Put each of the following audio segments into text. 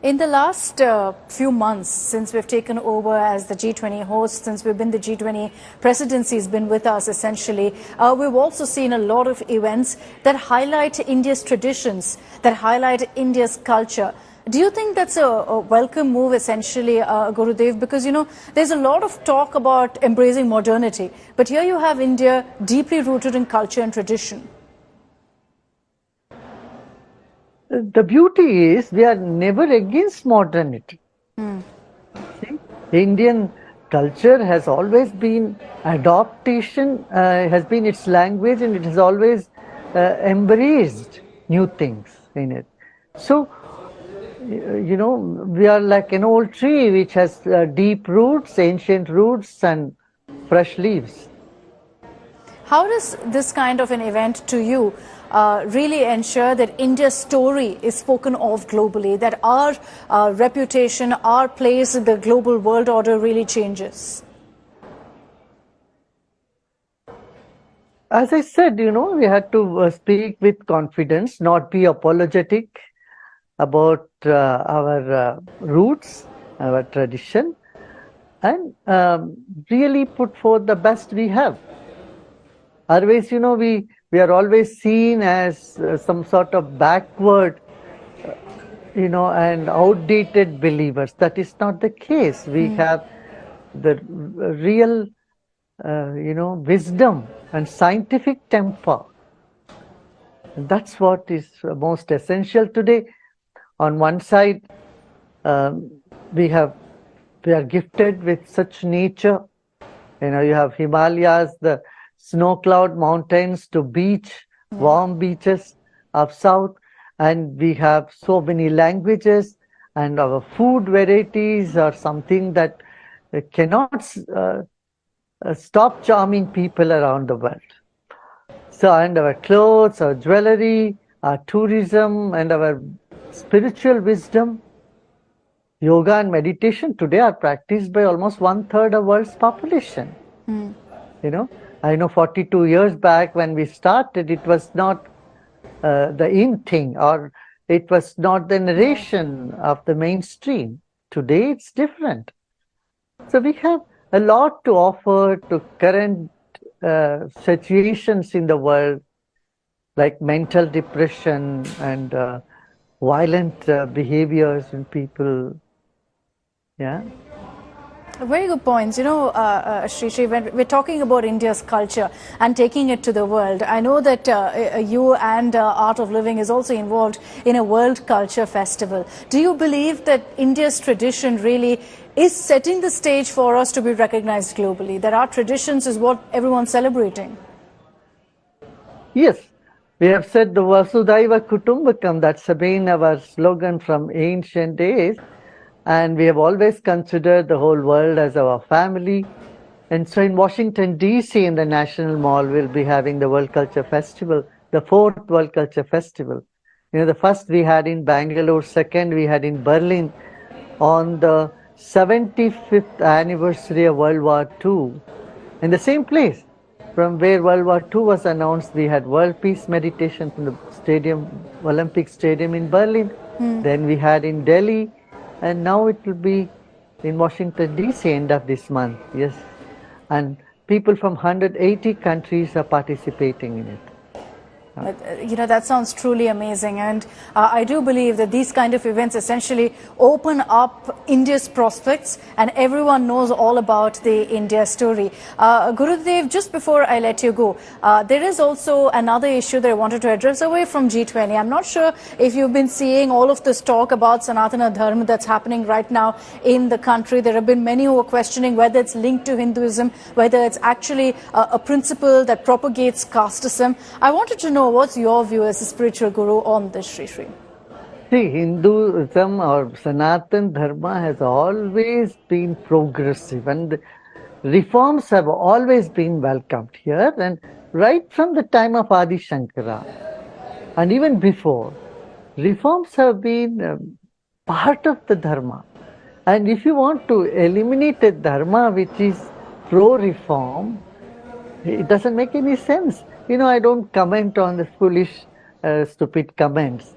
In the last few months, since we've taken over as the G20 host, since we've been the G20 presidency has been with us essentially, we've also seen a lot of events that highlight India's traditions, that highlight India's culture. Do you think that's a welcome move essentially, Gurudev? Because, you know, there's a lot of talk about embracing modernity, but here you have India deeply rooted in culture and tradition. The beauty is we are never against modernity. See, Indian culture has always been adaptation, has been its language, and it has always embraced new things in it. So, you know, we are like an old tree which has deep roots, ancient roots, and fresh leaves. How does this kind of an event to you really ensure that India's story is spoken of globally, that our reputation, our place in the global world order really changes? As I said, you know, we had to speak with confidence, not be apologetic about our roots, our tradition, and really put forth the best we have. Otherwise, you know, we are always seen as some sort of backward, you know, and outdated believers. That is not the case. We have the real, you know, wisdom and scientific temper. And that's what is most essential today. On one side, we are gifted with such nature. You know, you have Himalayas, the snow cloud mountains to beach, warm beaches of south, and we have so many languages, and our food varieties are something that cannot stop charming people around the world. So, and our clothes, our jewelry, our tourism, and our spiritual wisdom, yoga and meditation today are practiced by almost 1/3 of world's population. You know, I know 42 years back when we started, it was not the in thing, or it was not the narration of the mainstream. Today it's different. So we have a lot to offer to current situations in the world, like mental depression and violent behaviors in people. Yeah. Very good points. You know, Sri, when we're talking about India's culture and taking it to the world, I know that you and Art of Living is also involved in a World Culture Festival. Do you believe that India's tradition really is setting the stage for us to be recognized globally, that our traditions is what everyone's celebrating? Yes. We have said the Vasudhaiva Kutumbakam, that's been our slogan from ancient days. And we have always considered the whole world as our family. And so in Washington, D.C., in the National Mall, we'll be having the World Culture Festival, the 4th World Culture Festival. You know, the first we had in Bangalore, second we had in Berlin on the 75th anniversary of World War II. In the same place from where World War II was announced, we had World Peace Meditation from the stadium, Olympic Stadium in Berlin. Then we had in Delhi. And now it will be in Washington, D.C. end of this month, yes. And people from 180 countries are participating in it. You know, that sounds truly amazing, and I do believe that these kind of events essentially open up India's prospects, and everyone knows all about the India story. Gurudev, just before I let you go, there is also another issue that I wanted to address away from G20. I'm not sure if you've been seeing all of this talk about Sanatana Dharma that's happening right now in the country. There have been many who are questioning whether it's linked to Hinduism, whether it's actually a principle that propagates casteism. I wanted to know, what's your view as a spiritual guru on this, Sri? See, Hinduism or Sanatan Dharma has always been progressive, and reforms have always been welcomed here, and right from the time of Adi Shankara and even before, reforms have been part of the Dharma. And if you want to eliminate a Dharma which is pro-reform, it doesn't make any sense. You know, I don't comment on the foolish, stupid comments.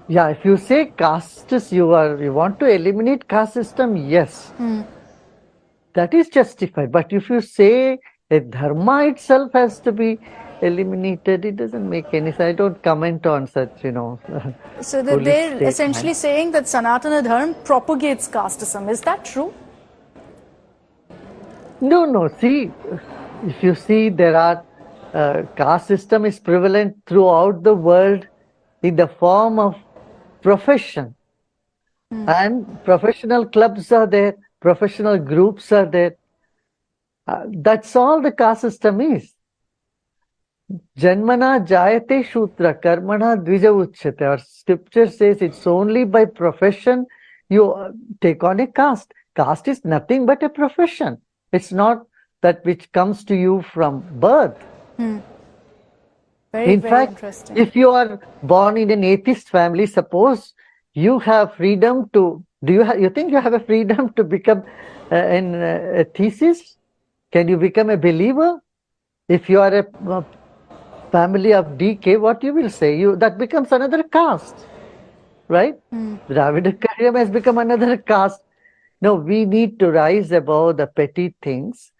Yeah, if you say castes, you want to eliminate caste system, yes. That is justified. But if you say a dharma itself has to be eliminated, it doesn't make any sense. I don't comment on such, So that foolish they're essentially statements. saying that Sanatana Dharma propagates casteism. Is that true? No. See, if you see, there are caste system is prevalent throughout the world in the form of profession, and professional clubs are there, professional groups are there. That's all the caste system is. Janmana jayate shutra karmana dvija uchyate. Our scripture says it's only by profession you take on a caste. Caste is nothing but a profession. It's not that which comes to you from birth. Very, In very fact, interesting. if you are born in an atheist family, suppose you have freedom to, you think you have a freedom to become a thesis? Can you become a believer? If you are a family of DK, what you will say? That becomes another caste, right? Dravidakarya has become another caste. No, we need to rise above the petty things.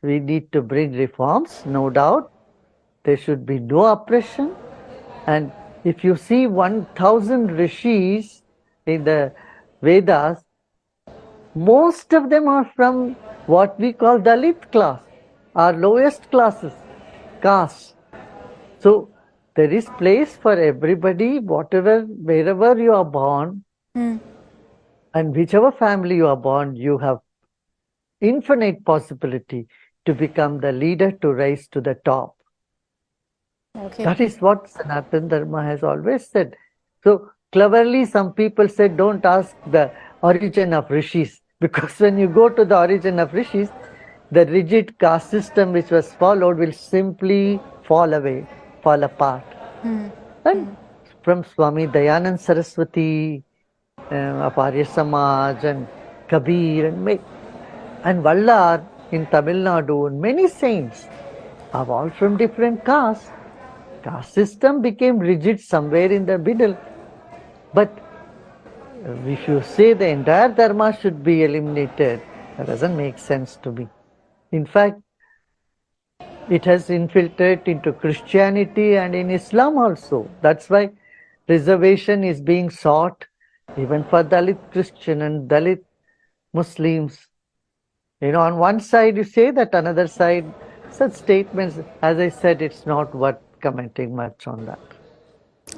We need to bring reforms, no doubt. There should be no oppression. And if you see 1,000 rishis in the Vedas, most of them are from what we call Dalit class, our lowest classes, caste. So there is place for everybody, wherever you are born, and whichever family you are born, you have infinite possibility to become the leader, to rise to the top. Okay. That is what Sanatana Dharma has always said. So cleverly, some people said, don't ask the origin of rishis, because when you go to the origin of rishis, the rigid caste system which was followed will simply fall away, fall apart. And from Swami Dayanand Saraswati, of Arya Samaj, and Kabir, and Vallar in Tamil Nadu, and many saints are all from different castes. Caste system became rigid somewhere in the middle. But if you say the entire dharma should be eliminated, that doesn't make sense to me. In fact, it has infiltrated into Christianity and in Islam also. That's why reservation is being sought even for Dalit Christian and Dalit Muslims. On one side you say that, another side, such statements, as I said, it's not worth commenting much on that.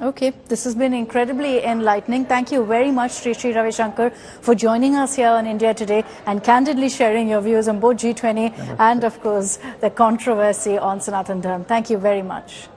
Okay, this has been incredibly enlightening. Thank you very much, Sri Ravi Shankar, for joining us here on India Today and candidly sharing your views on both G20 and, of course, the controversy on Sanatana Dharma. Thank you very much.